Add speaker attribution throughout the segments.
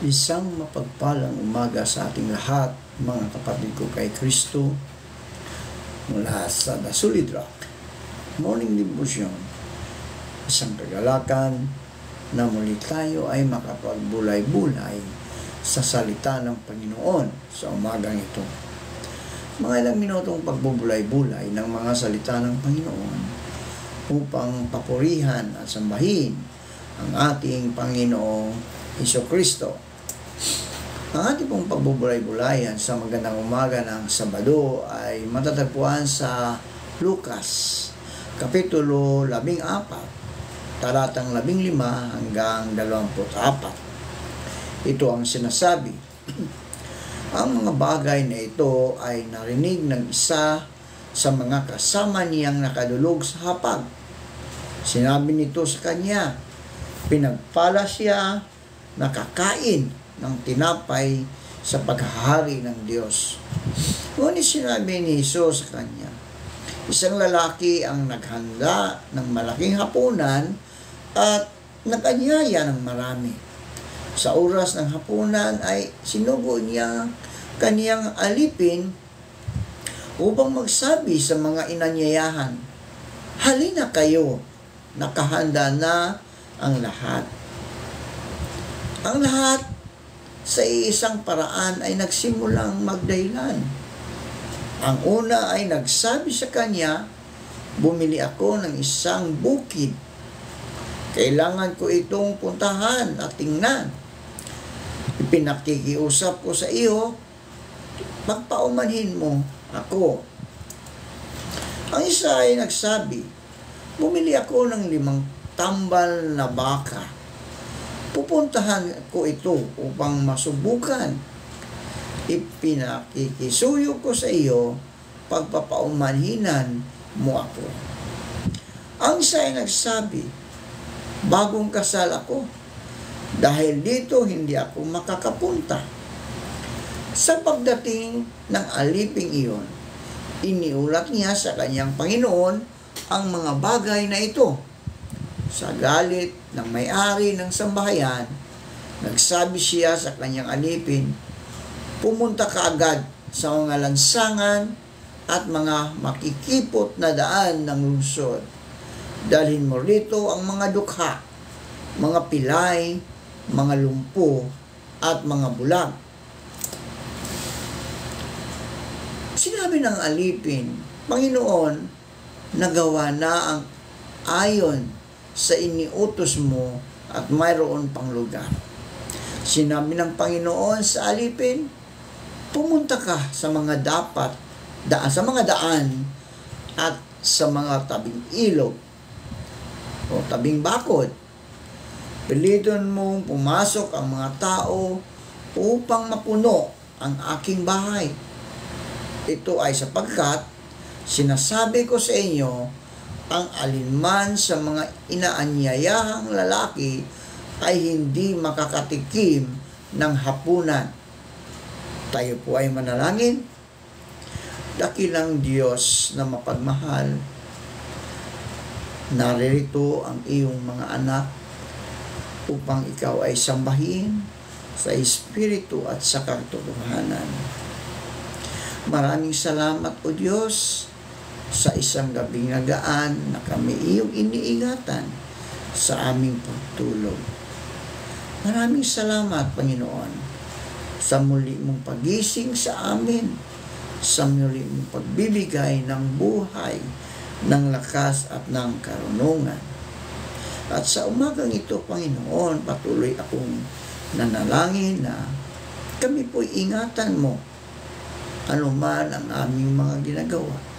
Speaker 1: Isang mapagpalang umaga sa ating lahat, mga kapatid ko kay Kristo, mula sa The Solid Rock Morning Devotion. Isang kagalakan na muli tayo ay makapagbulay-bulay sa salita ng Panginoon sa umagang ito. Mga ilang minutong pagbubulay-bulay ng mga salita ng Panginoon upang papurihan at sambahin ang ating Panginoong Hesukristo. Ang ating pong pagbubulay-bulayan sa magandang umaga ng Sabado ay matatagpuan sa Lucas, Kapitulo 14, talatang 15 hanggang 24. Ito ang sinasabi. Ang mga bagay na ito ay narinig ng isa sa mga kasama niyang nakadulog sa hapag. Sinabi nito sa kanya, pinagpala siya nakakain ng tinapay sa paghahari ng Diyos. Ngunit sinabi ni Jesus sa kanya, isang lalaki ang naghanda ng malaking hapunan at nag-anyaya ng marami. Sa oras ng hapunan ay sinugo niya kaniyang alipin upang magsabi sa mga inanyayahan, halina kayo, nakahanda na ang lahat. Ang lahat sa isang paraan ay nagsimulang magdahilan. Ang una ay nagsabi sa kanya, bumili ako ng isang bukid. Kailangan ko itong puntahan at tingnan. Ipinakikiusap ko sa iyo, pagpaumanhin mo ako. Ang isa ay nagsabi, bumili ako ng 5 tambal na baka. Pupuntahan ko ito upang masubukan. Ipinakikisuyo ko sa iyo, pagpapaumanhinan mo ako. Ang isa ay nagsabi, bagong kasal ako, dahil dito hindi ako makakapunta. Sa pagdating ng aliping iyon, iniulat niya sa kanyang Panginoon ang mga bagay na ito. Sa galit ng may-ari ng sambahayan, nagsabi siya sa kanyang alipin, pumunta ka agad sa mga lansangan at mga makikipot na daan ng lungsod. Dalhin mo rito ang mga dukha, mga pilay, mga lumpo, at mga bulag. Sinabi ng alipin, Panginoon, nagawa na ang ayon sa iniutos mo at mayroon pang lugar. Sinabi ng Panginoon sa alipin, pumunta ka sa mga sa mga daan at sa mga tabing ilog o tabing bakod. Piliton mong pumasok ang mga tao upang mapuno ang aking bahay. Ito ay sapagkat sinasabi ko sa inyo, ang alinman sa mga inaanyayahang lalaki ay hindi makakatikim ng hapunan. Tayo po ay manalangin. Dakilang Diyos na mapagmahal, naririto ang iyong mga anak upang ikaw ay sambahin sa Espiritu at sa katotohanan. Maraming salamat o Diyos sa isang gabing nagaan na kami iyong iniingatan sa aming pagtulog. Maraming salamat, Panginoon, sa muli mong pagising sa amin, sa muli mong pagbibigay ng buhay, ng lakas at ng karunungan. At sa umagang ito, Panginoon, patuloy akong nanalangin na kami po'y ingatan mo anuman ang aming mga ginagawa.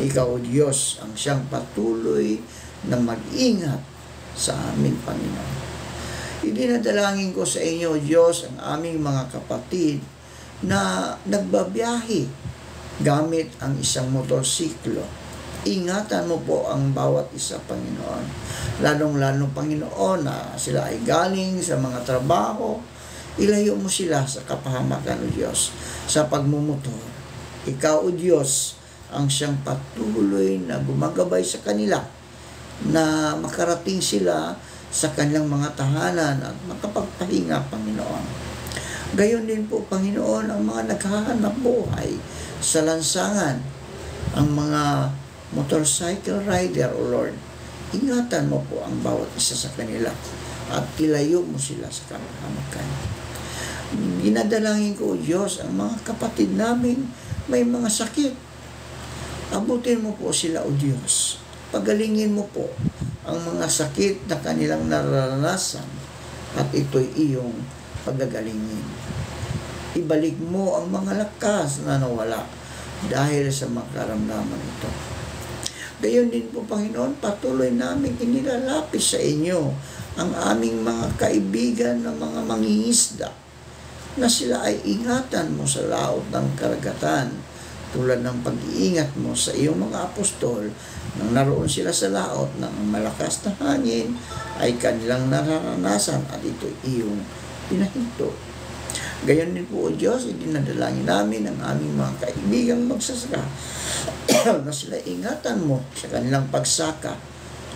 Speaker 1: Ikaw, Diyos, ang siyang patuloy na mag-ingat sa amin, Panginoon. Idinadalangin ko sa inyo, Diyos, ang aming mga kapatid na nagbabiyahe gamit ang isang motorsiklo. Ingatan mo po ang bawat isa, Panginoon. Lalong-lalo, Panginoon, na sila ay galing sa mga trabaho. Ilayo mo sila sa kapahamakan, O Diyos, sa pagmumotor. Ikaw, O Diyos, ang siyang patuloy na gumagabay sa kanila na makarating sila sa kanilang mga tahanan at makapagpahinga, Panginoon. Gayon din po, Panginoon, ang mga naghahanap buhay sa lansangan, ang mga motorcycle rider, O Lord, ingatan mo po ang bawat isa sa kanila at ilayo mo sila sa kapahamakan. Ginadalangin ko, O Diyos, ang mga kapatid namin may mga sakit. Abutin mo po sila, O Diyos. Pagalingin mo po ang mga sakit na kanilang nararanasan at ito'y iyong pagagalingin. Ibalik mo ang mga lakas na nawala dahil sa mga karamdaman ito. Gayon din po, Panginoon, patuloy namin inilalapis sa inyo ang aming mga kaibigan na mga mangingisda na sila ay ingatan mo sa laot ng karagatan tulad ng pag-iingat mo sa iyong mga apostol nang naroon sila sa laot ng malakas na hangin ay kanilang nararanasan at ito iyong pinahinto. Gayon din po, O Diyos, idinadalangin namin ang aming mga kaibigang magsasaka na sila ingatan mo sa kanilang pagsaka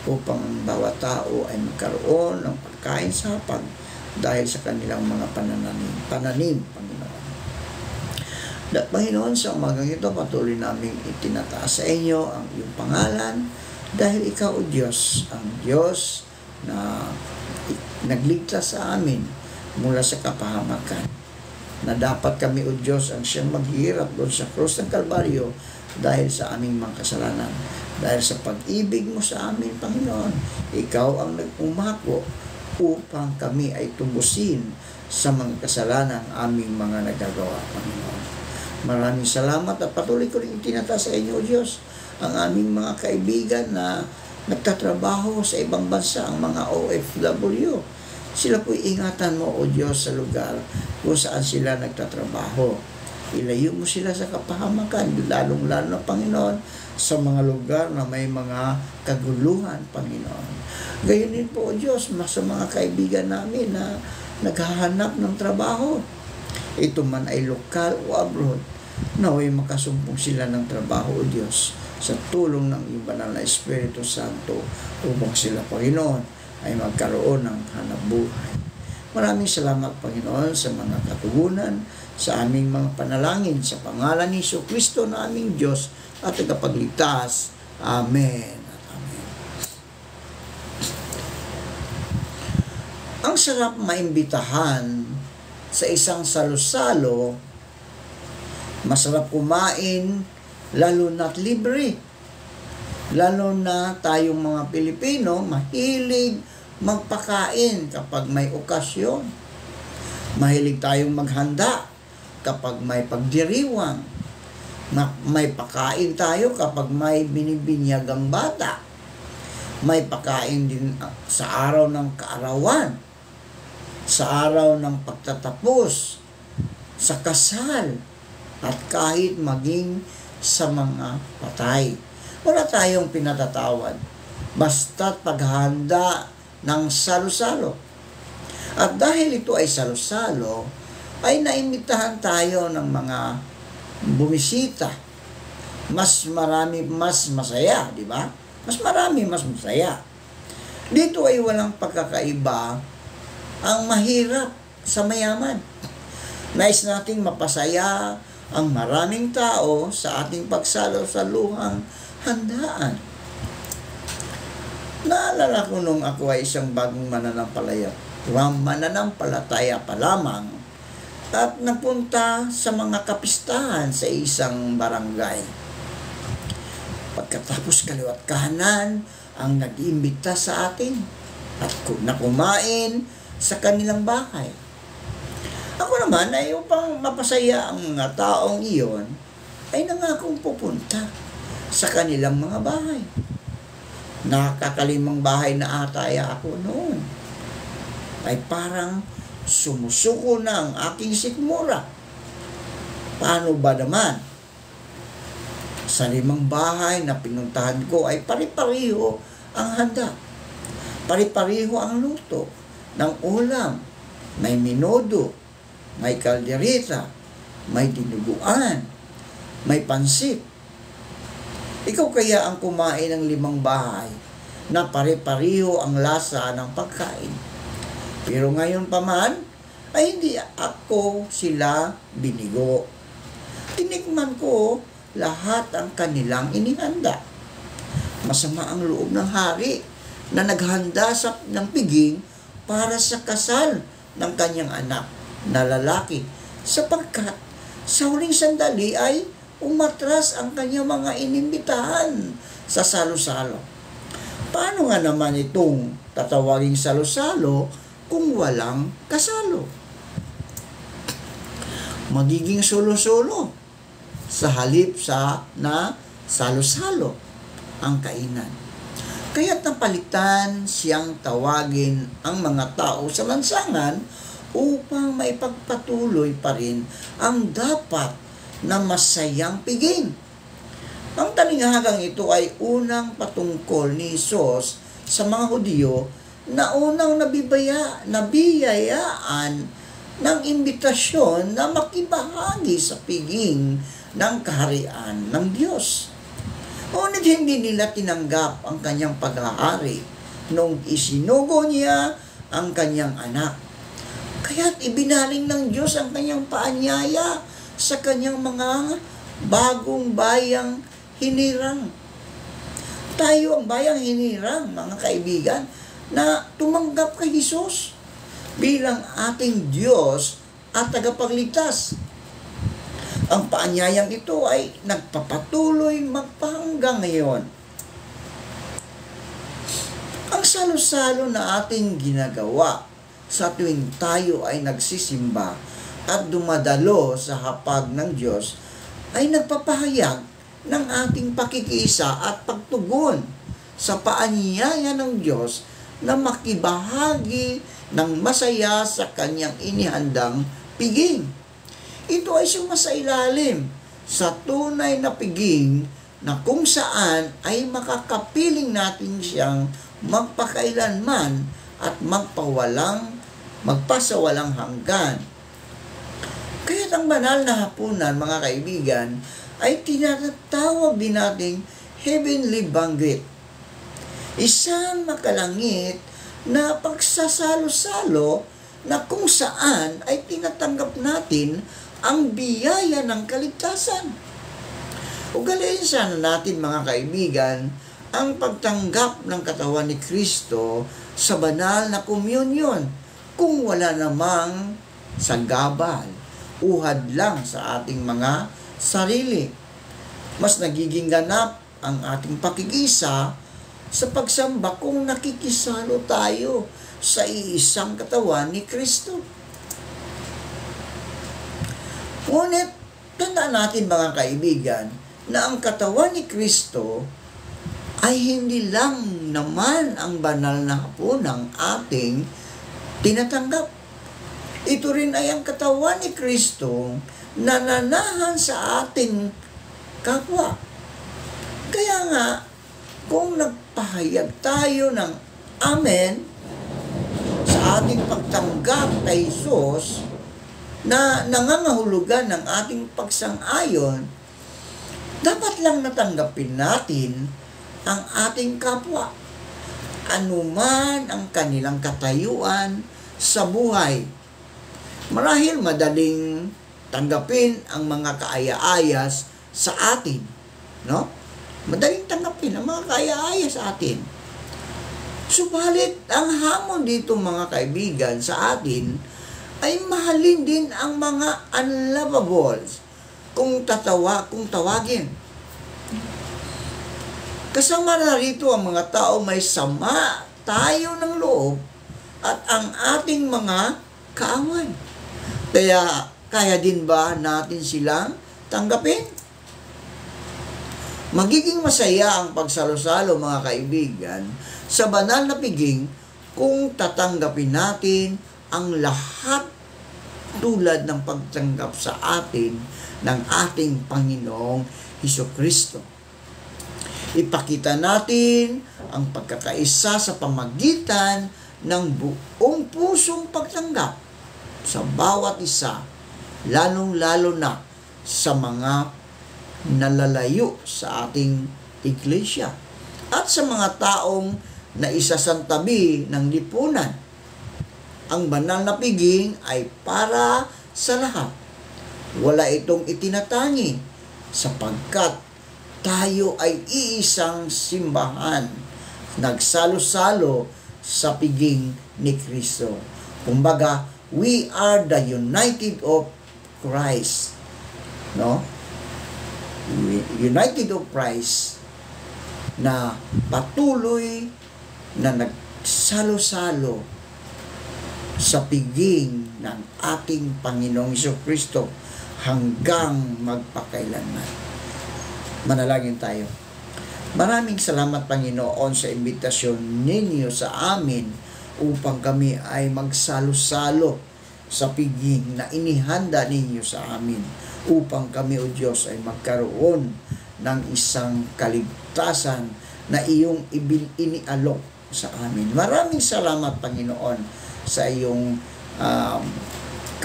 Speaker 1: upang ang bawat tao ay magkaroon ng pagkain sa hapag dahil sa kanilang mga pananim, Panginoon. Panginoon, sa umagang ito, patuloy namin itinataas sa inyo ang iyong pangalan dahil ikaw, O Diyos, ang Diyos na nagligtas sa amin mula sa kapahamakan. Na dapat kami, O Diyos, ang siyang maghihirap doon sa krus ng Kalbaryo dahil sa aming mga kasalanan. Dahil sa pag-ibig mo sa amin, Panginoon, ikaw ang nag-umako upang kami ay tubusin sa mga kasalanan aming mga nagagawa, Panginoon. Maraming salamat at patuloy ko rin itinataas sa inyo, O Diyos, ang aming mga kaibigan na nagtatrabaho sa ibang bansa, ang mga OFW. Sila po'y ingatan mo, O Diyos, sa lugar kung saan sila nagtatrabaho. Ilayo mo sila sa kapahamakan, lalong-lalo na, Panginoon, sa mga lugar na may mga kaguluhan, Panginoon. Gayon din po, O Diyos, sa mga kaibigan namin na naghahanap ng trabaho. Ito man ay lokal o abroad, naway makasumpong sila ng trabaho, O Diyos, sa tulong ng iyong banal na Espiritu Santo upang sila, Panginoon, ay magkaroon ng hanapbuhay. Maraming salamat, Panginoon, sa mga katugunan, sa aming mga panalangin, sa pangalan ni Jesucristo na aming Diyos at tagapagligtas. Amen. Amen. Ang sarap maimbitahan sa isang salo-salo, masarap kumain, lalo na't libre. Lalo na tayong mga Pilipino, mahilig magpakain kapag may okasyon. Mahilig tayong maghanda kapag may pagdiriwang. May pakain tayo kapag may binibinyagang bata. May pakain din sa araw ng kaarawan, sa araw ng pagtatapos, sa kasal, at kahit maging sa mga patay. Wala tayong pinatatawad, basta't paghahanda ng salo-salo. At dahil ito ay salo-salo, ay naimitahan tayo ng mga bumisita. Mas marami, mas masaya, di ba? Mas marami, mas masaya. Dito ay walang pagkakaiba ang mahirap sa mayaman. Nais nating mapasaya ang maraming tao sa ating pagsalo-saluhang handaan. Naalala ko nung ako ay isang bagong mananampalataya pa lamang at napunta sa mga kapistahan sa isang barangay. Pagkatapos kaliwat kanan ang nag-imbita sa atin at kumain sa kanilang bahay. Ako naman ay upang mapasaya ang mga taong iyon ay nangakong pupunta sa kanilang mga bahay. Nakakalimang bahay na ataya ako noon. Ay parang sumusuko na ang aking sikmura. Paano ba naman? Sa 5 bahay na pinuntahan ko ay pari-pariho ang handa. Pari-pariho ang luto ng ulam. May minodo, may kaldereta, may dinuguan, may pansit. Ikaw kaya ang kumain ng 5 bahay na pare-pareho ang lasa ng pagkain. Pero ngayon pa man, ay hindi ako sila binigo. Tinikman ko lahat ang kanilang inihanda. Masama ang loob ng hari na naghanda ng piging para sa kasal ng kanyang anak na lalaki, sapagkat sa huling sandali ay umatras ang kanyang mga inimbitahan sa salo-salo. Paano nga naman itong tatawaging salo-salo kung walang kasalo? Magiging solo-solo sa halip sa na salo-salo ang kainan. Kaya't napalitan siyang tawagin ang mga tao sa lansangan upang maipagpatuloy pa rin ang dapat na masayang piging. Ang talinghagang ito ay unang patungkol ni Hesus sa mga Hudyo na unang nabiyayaan ng imbitasyon na makibahagi sa piging ng kaharian ng Diyos. Ngunit hindi nila tinanggap ang kanyang paghahari nung isinugo niya ang kanyang anak. Kaya't ibinaling ng Diyos ang kanyang paanyaya sa kanyang mga bagong bayang hinirang. Tayo ang bayang hinirang, mga kaibigan, na tumanggap kay Hesus bilang ating Diyos at tagapagligtas. Ang paanyayang ito ay nagpapatuloy magpahanggang ngayon. Ang salo-salo na ating ginagawa sa tuwing tayo ay nagsisimba at dumadalo sa hapag ng Diyos ay nagpapahayag ng ating pakikiisa at pagtugon sa paanyaya ng Diyos na makibahagi ng masaya sa kanyang inihandang piging. Ito ay sumasailalim sa tunay na piging na kung saan ay makakapiling natin siyang magpakailanman at magpasawalang hanggan. Kaya ang banal na hapunan, mga kaibigan, ay tinatawag din nating heavenly banquet. Isang makalangit na pagsasalo-salo na kung saan ay tinatanggap natin ang biyaya ng kaligtasan. Ugaliin sana natin, mga kaibigan, ang pagtanggap ng katawan ni Kristo sa banal na komunyon kung wala namang sagabal, uhad lang sa ating mga sarili. Mas nagiging ganap ang ating pakikisa sa pagsamba kung nakikisalo tayo sa iisang katawan ni Kristo. Ngunit, tandaan natin, mga kaibigan, na ang katawan ni Kristo ay hindi lang naman ang banal na hapunang ating tinatanggap. Ito rin ay ang katawan ni Kristo na nanahan sa ating kapwa. Kaya nga, kung nagpahayag tayo ng amen sa ating pagtanggap kay Hesus na nangangahulugan ng ating pagsang-ayon, dapat lang natanggapin natin ang ating kapwa, anuman ang kanilang katayuan sa buhay. Marahil madaling tanggapin ang mga kaaya-ayas sa atin, no? Madaling tanggapin ang mga kaaya-ayas sa atin. Subalit, ang hamon dito, mga kaibigan, sa atin ay mahalin din ang mga unlovables kung tawagin. Kasama na rito ang mga tao may sama tayo ng loob at ang ating mga kaaway. Kaya din ba natin silang tanggapin? Magiging masaya ang pagsalo-salo, mga kaibigan, sa banal na piging kung tatanggapin natin ang lahat tulad ng pagtanggap sa atin ng ating Panginoong Hesukristo. Ipakita natin ang pagkakaisa sa pamagitan ng buong pusong pagtanggap sa bawat isa, lalong-lalo na sa mga nalalayo sa ating iglesia at sa mga taong na isasantabi ng lipunan. Ang banal na piging ay para sa lahat. Wala itong itinatangi sapagkat tayo ay iisang simbahan, nagsalo-salo sa piging ni Kristo. Kumbaga, we are the united of Christ. No? United of Christ na patuloy na nagsalo-salo sa piging ng ating Panginoong Jesucristo hanggang magpakailanman. Manalangin tayo. Maraming salamat, Panginoon, sa imbitasyon ninyo sa amin upang kami ay magsalo-salo sa piging na inihanda ninyo sa amin upang kami, O Diyos, ay magkaroon ng isang kaligtasan na iyong inialok sa amin. Maraming salamat, Panginoon, sa iyong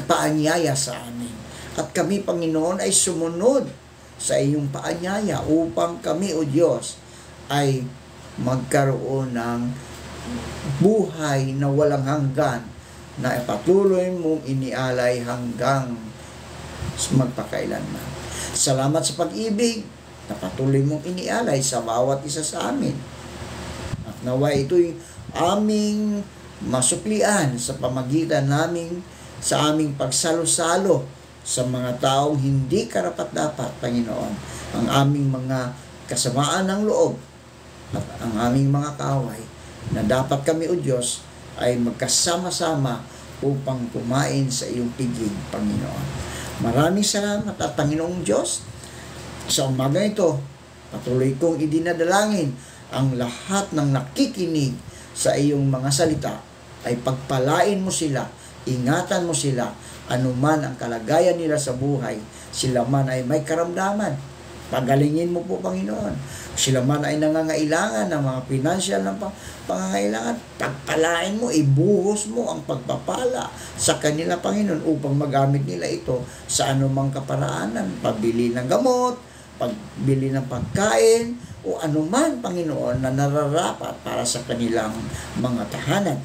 Speaker 1: paanyaya sa amin. At kami, Panginoon, ay sumunod sa iyong paanyaya upang kami, O Diyos, ay magkaroon ng buhay na walang hanggan na patuloy mong inialay hanggang magpakailanman. Salamat sa pag-ibig na patuloy mong inialay sa bawat isa sa amin. At nawa ito'y aming masuklian sa pamagitan namin sa aming pagsalo-salo sa mga taong hindi karapat-dapat, Panginoon, ang aming mga kasamaan ng loob at ang aming mga kaaway na dapat kami, O Diyos, ay magkasama-sama upang kumain sa iyong piging, Panginoon. Maraming salamat at Panginoong Diyos, sa umaga ito, patuloy kong idinadalangin ang lahat ng nakikinig sa iyong mga salita ay pagpalain mo sila, ingatan mo sila, anuman ang kalagayan nila sa buhay, sila man ay may karamdaman, pagalingin mo po, Panginoon. Sila man ay nangangailangan ng mga financial na pangangailangan, pagpalain mo, ibuhos mo ang pagpapala sa kanila, Panginoon, upang magamit nila ito sa anumang kaparaanan, pagbili ng gamot, pagbili ng pagkain, o anuman, Panginoon, na nararapat para sa kanilang mga tahanan.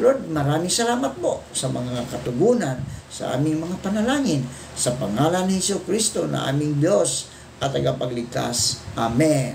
Speaker 1: Lord, maraming salamat po sa mga katugunan sa aming mga panalangin sa pangalan ni Jesucristo na aming Diyos at tagapagligtas. Amen.